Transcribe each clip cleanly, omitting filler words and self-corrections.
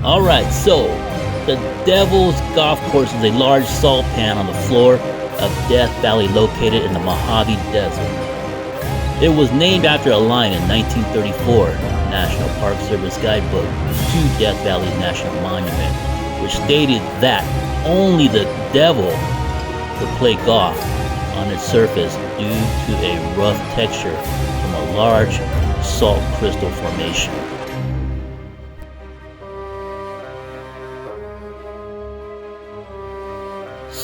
Alright, so the Devil's Golf Course is a large salt pan on the floor of Death Valley located in the Mojave Desert. It was named after a line in 1934 National Park Service guidebook to Death Valley National Monument, which stated that only the devil could play golf on its surface due to a rough texture from a large salt crystal formation.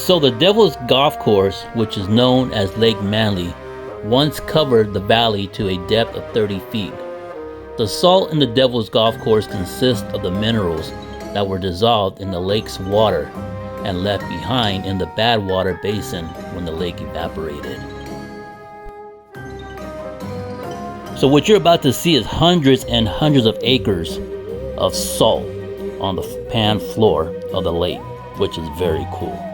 So the Devil's Golf Course, which is known as Lake Manley, once covered the valley to a depth of 30 feet. The salt in the Devil's Golf Course consists of the minerals that were dissolved in the lake's water and left behind in the bad water basin when the lake evaporated. So what you're about to see is hundreds and hundreds of acres of salt on the pan floor of the lake, which is very cool.